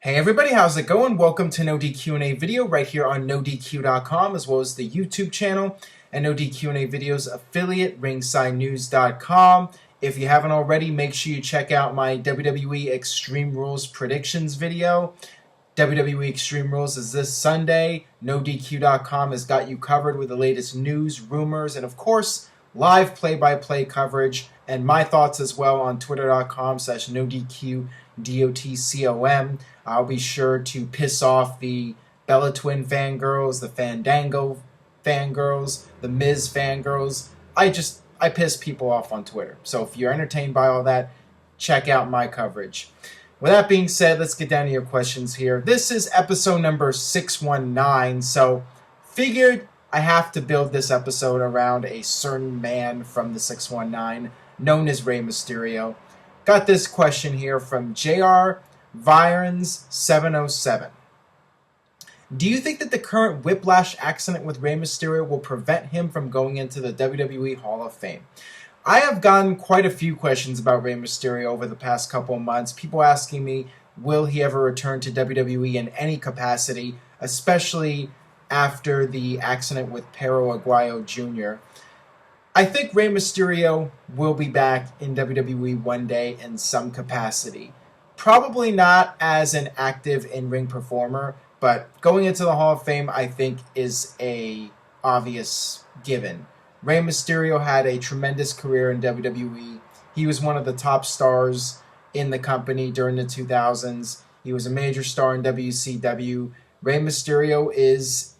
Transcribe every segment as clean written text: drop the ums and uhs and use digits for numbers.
Hey everybody, how's it going? Welcome to NoDQ&A video right here on NoDQ.com as well as the YouTube channel and NoDQ&A videos affiliate ringsidenews.com. If you haven't already, make sure you check out my WWE Extreme Rules predictions video. WWE Extreme Rules is this Sunday. NoDQ.com has got you covered with the latest news, rumors, and of course, live play-by-play coverage and my thoughts as well on twitter.com/NoDQ.com. I'll be sure to piss off the Bella Twin fangirls, the Fandango fangirls, the Miz fangirls. I piss people off on Twitter. So if you're entertained by all that, check out my coverage. With that being said, let's get down to your questions here. This is episode number 619, so figured I have to build this episode around a certain man from the 619, known as Rey Mysterio. Got this question here from JR Virons 707. Do you think that the current whiplash accident with Rey Mysterio will prevent him from going into the WWE Hall of Fame? I have gotten quite a few questions about Rey Mysterio over the past couple of months. People asking me, will he ever return to WWE in any capacity, especially after the accident with Perro Aguayo Jr. I think Rey Mysterio will be back in WWE one day in some capacity. Probably not as an active in-ring performer, but going into the Hall of Fame, I think, is a obvious given. Rey Mysterio had a tremendous career in WWE. He was one of the top stars in the company during the 2000s. He was a major star in WCW. Rey Mysterio is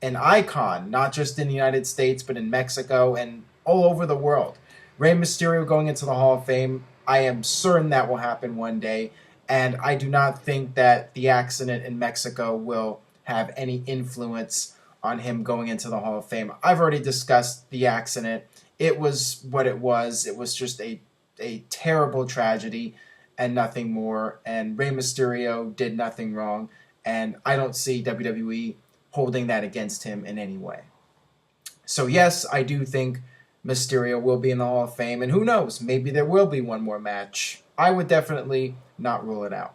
an icon, not just in the United States, but in Mexico and all over the world. Rey Mysterio going into the Hall of Fame, I am certain that will happen one day, and I do not think that the accident in Mexico will have any influence on him going into the Hall of Fame. I've already discussed the accident. It was what it was. It was just a terrible tragedy and nothing more, and Rey Mysterio did nothing wrong, and I don't see WWE holding that against him in any way. So yes, I do think Mysterio will be in the Hall of Fame, and who knows, maybe there will be one more match. I would definitely not rule it out.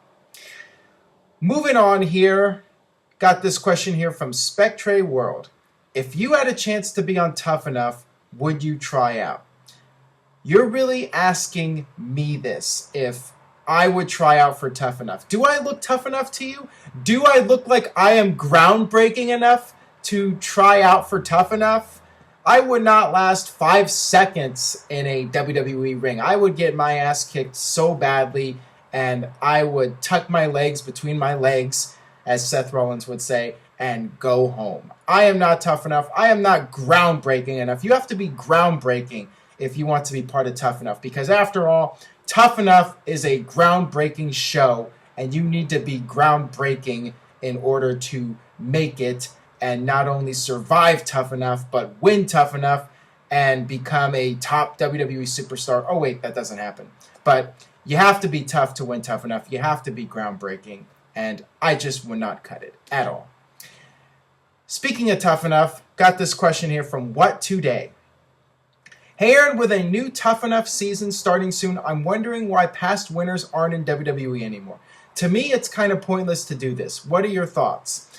Moving on here, got this question here from Spectre World. If you had a chance to be on Tough Enough, would you try out? You're really asking me this, if I would try out for Tough Enough. Do I look tough enough to you? Do I look like I am groundbreaking enough to try out for Tough Enough? I would not last 5 seconds in a WWE ring. I would get my ass kicked so badly, and I would tuck my legs between my legs, as Seth Rollins would say, and go home. I am not tough enough. I am not groundbreaking enough. You have to be groundbreaking if you want to be part of Tough Enough, because after all, Tough Enough is a groundbreaking show, and you need to be groundbreaking in order to make it and not only survive Tough Enough, but win Tough Enough and become a top WWE superstar. Oh wait, that doesn't happen. But you have to be tough to win Tough Enough. You have to be groundbreaking, and I just would not cut it at all. Speaking of Tough Enough, got this question here from What Today. Hey Aaron, with a new Tough Enough season starting soon, I'm wondering why past winners aren't in WWE anymore. To me, it's kind of pointless to do this. What are your thoughts?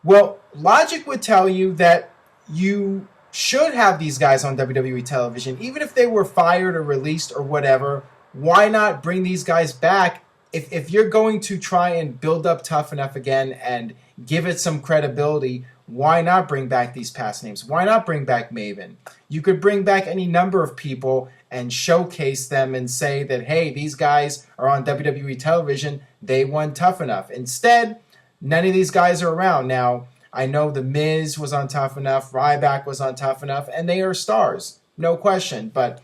Well, logic would tell you that you should have these guys on WWE television. Even if they were fired or released or whatever, why not bring these guys back? If you're going to try and build up Tough Enough again and give it some credibility, why not bring back these past names? Why not bring back Maven? You could bring back any number of people and showcase them and say that, hey, these guys are on WWE television. They won Tough Enough. Instead, none of these guys are around. Now, I know The Miz was on Tough Enough, Ryback was on Tough Enough, and they are stars, no question. But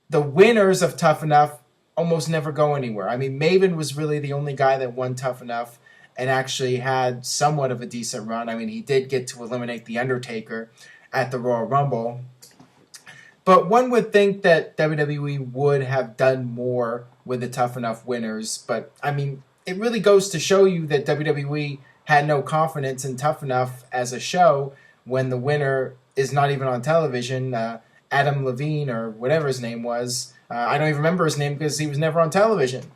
the winners of Tough Enough almost never go anywhere. I mean, Maven was really the only guy that won Tough Enough and actually had somewhat of a decent run. I mean, he did get to eliminate The Undertaker at the Royal Rumble. But one would think that WWE would have done more with the Tough Enough winners. But, I mean, it really goes to show you that WWE had no confidence in Tough Enough as a show when the winner is not even on television. Adam Levine, or whatever his name was. I don't even remember his name because he was never on television.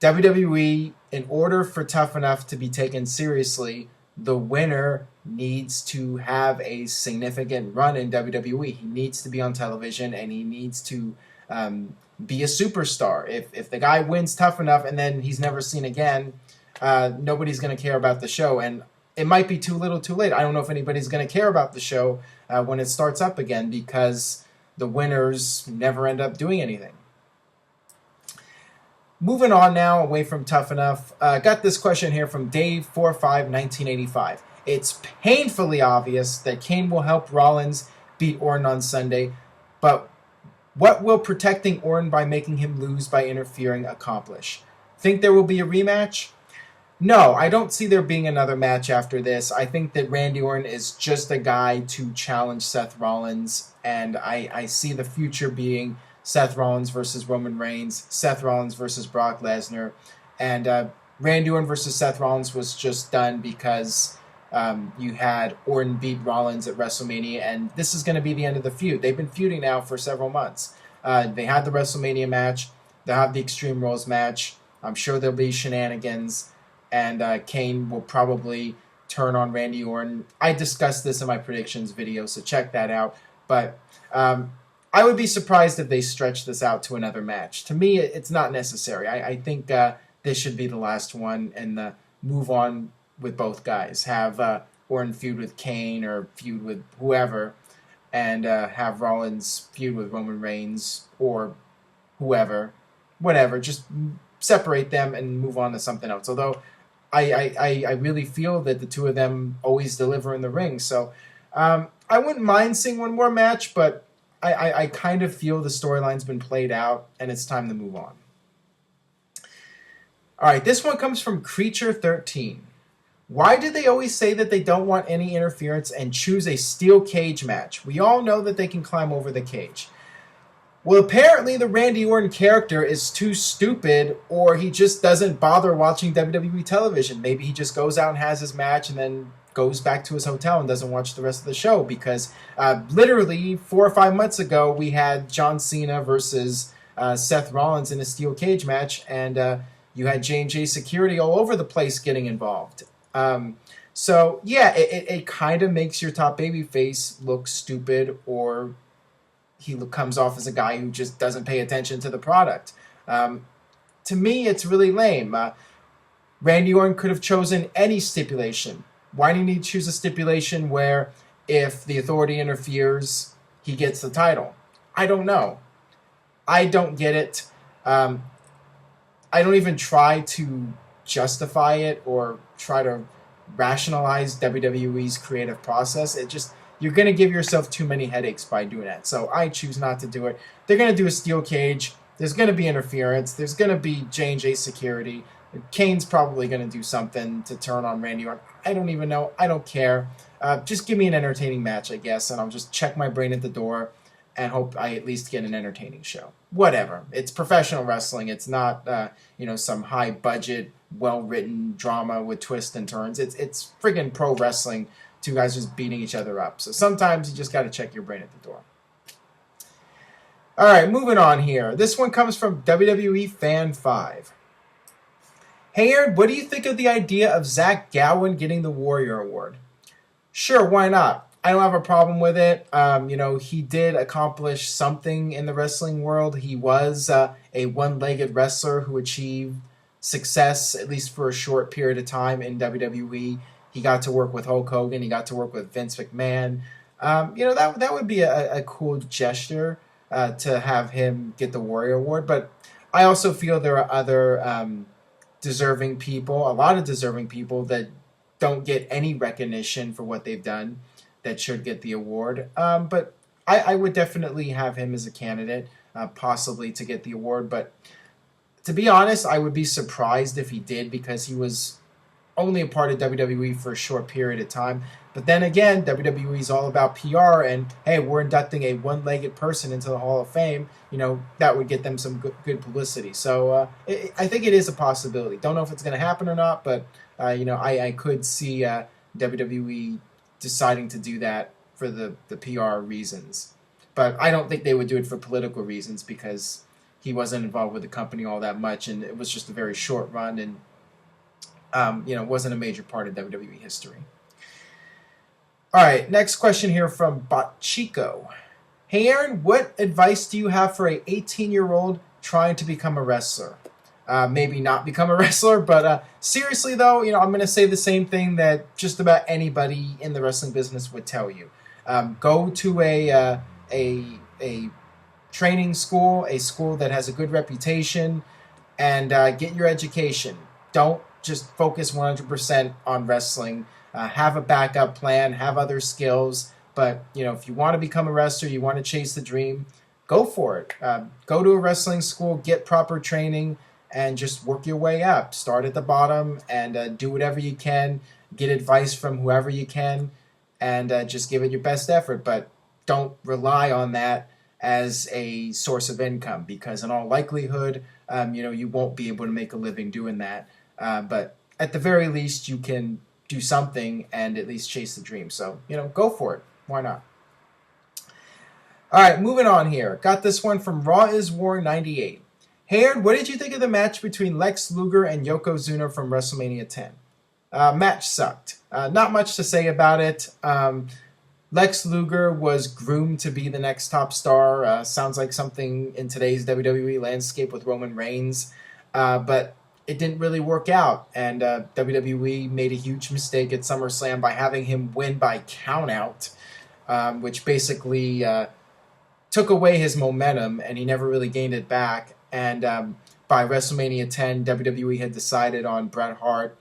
WWE, in order for Tough Enough to be taken seriously, the winner needs to have a significant run in WWE. He needs to be on television, and he needs to be a superstar. If the guy wins Tough Enough and then he's never seen again, nobody's going to care about the show. And it might be too little too late. I don't know if anybody's going to care about the show when it starts up again, because the winners never end up doing anything. Moving on now, away from Tough Enough. Got this question here from Dave451985. It's painfully obvious that Kane will help Rollins beat Orton on Sunday, but what will protecting Orton by making him lose by interfering accomplish? Think there will be a rematch? No, I don't see there being another match after this. I think that Randy Orton is just a guy to challenge Seth Rollins, and I see the future being Seth Rollins versus Roman Reigns, Seth Rollins versus Brock Lesnar, and Randy Orton versus Seth Rollins was just done because you had Orton beat Rollins at WrestleMania, and this is going to be the end of the feud. They've been feuding now for several months. They had the WrestleMania match. They'll have the Extreme Rules match. I'm sure there'll be shenanigans, and Kane will probably turn on Randy Orton. I discussed this in my predictions video, so check that out. But I would be surprised if they stretch this out to another match. To me, it's not necessary. I think this should be the last one, and move on with both guys. Have Orton feud with Kane or feud with whoever, and have Rollins feud with Roman Reigns or whoever. Whatever. Just separate them and move on to something else. Although I really feel that the two of them always deliver in the ring. So I wouldn't mind seeing one more match, but I kind of feel the storyline's been played out, and it's time to move on. All right, this one comes from Creature13. Why do they always say that they don't want any interference and choose a steel cage match? We all know that they can climb over the cage. Well, apparently the Randy Orton character is too stupid, or he just doesn't bother watching WWE television. Maybe he just goes out and has his match and then goes back to his hotel and doesn't watch the rest of the show, because literally 4 or 5 months ago we had John Cena versus Seth Rollins in a steel cage match, and you had J&J Security all over the place getting involved. So yeah, it kind of makes your top babyface look stupid, or he comes off as a guy who just doesn't pay attention to the product. To me, it's really lame. Randy Orton could have chosen any stipulation. Why do you need to choose a stipulation where if the Authority interferes, he gets the title? I don't know. I don't get it. I don't even try to justify it or try to rationalize WWE's creative process. You're going to give yourself too many headaches by doing that. So I choose not to do it. They're going to do a steel cage. There's going to be interference. There's going to be J&J Security. Kane's probably going to do something to turn on Randy Orton. I don't even know. I don't care. Just give me an entertaining match, I guess, and I'll just check my brain at the door and hope I at least get an entertaining show. Whatever. It's professional wrestling. It's not, some high-budget, well-written drama with twists and turns. It's friggin' pro wrestling. Two guys just beating each other up. So sometimes you just got to check your brain at the door. All right, moving on here. This one comes from WWE Fan 5. Hey, Aaron, what do you think of the idea of Zack Gowen getting the Warrior Award? Sure, why not? I don't have a problem with it. He did accomplish something in the wrestling world. He was a one-legged wrestler who achieved success, at least for a short period of time in WWE. He got to work with Hulk Hogan. He got to work with Vince McMahon. That would be a cool gesture to have him get the Warrior Award. But I also feel there are other deserving people, a lot of deserving people that don't get any recognition for what they've done that should get the award. But I would definitely have him as a candidate, possibly to get the award. But to be honest, I would be surprised if he did, because he was only a part of WWE for a short period of time. But then again, WWE is all about PR, and hey, we're inducting a one-legged person into the Hall of Fame. That would get them some good publicity. So I think it is a possibility. Don't know if it's going to happen or not, but I could see WWE deciding to do that for the PR reasons. But I don't think they would do it for political reasons, because he wasn't involved with the company all that much, and it was just a very short run, and wasn't a major part of WWE history. All right, next question here from Botchico. Hey Aaron, what advice do you have for a 18-year-old trying to become a wrestler? Maybe not become a wrestler, but seriously though, I'm going to say the same thing that just about anybody in the wrestling business would tell you. Go to a training school, a school that has a good reputation, and get your education. Don't just focus 100% on wrestling. Have a backup plan, have other skills, but if you want to become a wrestler, you want to chase the dream, go for it. Go to a wrestling school, get proper training, and just work your way up. Start at the bottom and do whatever you can. Get advice from whoever you can, and just give it your best effort. But don't rely on that as a source of income, because in all likelihood, you won't be able to make a living doing that. But at the very least, you can do something and at least chase the dream. So, go for it. Why not? All right, moving on here. Got this one from Raw is War 98. Hey, Aaron, what did you think of the match between Lex Luger and Yokozuna from WrestleMania 10? Match sucked. Not much to say about it. Lex Luger was groomed to be the next top star. Sounds like something in today's WWE landscape with Roman Reigns. But it didn't really work out. And WWE made a huge mistake at SummerSlam by having him win by countout, which basically took away his momentum, and he never really gained it back. And by WrestleMania 10, WWE had decided on Bret Hart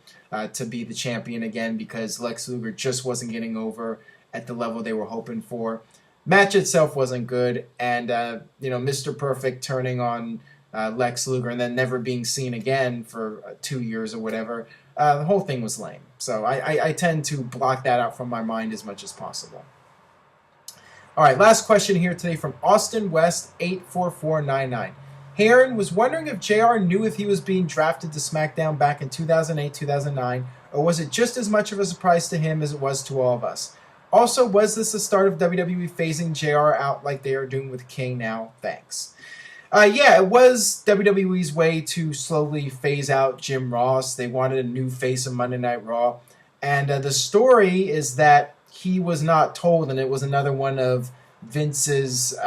to be the champion again, because Lex Luger just wasn't getting over at the level they were hoping for. Match itself wasn't good, and Mr. Perfect turning on Lex Luger and then never being seen again for 2 years or whatever, the whole thing was lame. So I tend to block that out from my mind as much as possible. All right, last question here today from Austin West 84499. Hey Aaron, was wondering if JR knew if he was being drafted to SmackDown back in 2008-2009, or was it just as much of a surprise to him as it was to all of us? Also, was this the start of WWE phasing JR out like they are doing with King now? Thanks. Yeah, it was WWE's way to slowly phase out Jim Ross. They wanted a new face of Monday Night Raw. And the story is that he was not told, and it was another one of Vince's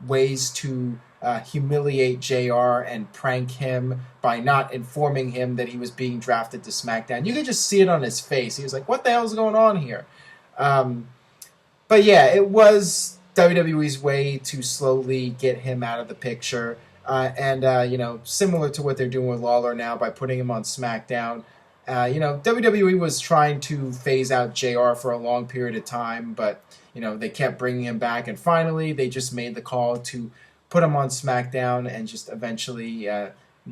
ways to humiliate JR and prank him by not informing him that he was being drafted to SmackDown. You could just see it on his face. He was like, what the hell is going on here? But yeah, it was WWE's way to slowly get him out of the picture. Similar to what they're doing with Lawler now by putting him on SmackDown. WWE was trying to phase out JR for a long period of time, but, they kept bringing him back. And finally, they just made the call to put him on SmackDown and just eventually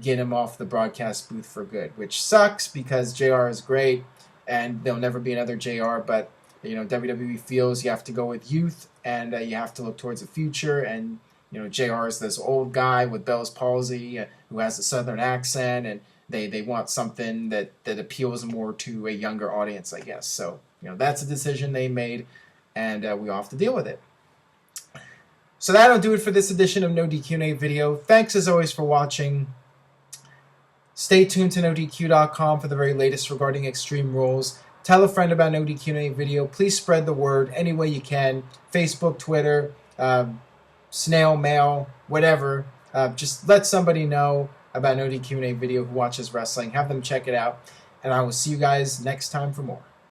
get him off the broadcast booth for good, which sucks because JR is great and there'll never be another JR, but WWE feels you have to go with youth and you have to look towards the future, and JR is this old guy with Bell's palsy who has a southern accent, and they want something that appeals more to a younger audience, I guess. So that's a decision they made, and we all have to deal with it. So that'll do it for this edition of NoDQ&AV video. Thanks as always for watching. Stay tuned to NoDQ.com for the very latest regarding Extreme Rules. Tell a friend about NoDQ&AV video. Please spread the word any way you can. Facebook, Twitter, snail mail, whatever. Just let somebody know about NoDQ&AV video who watches wrestling. Have them check it out. And I will see you guys next time for more.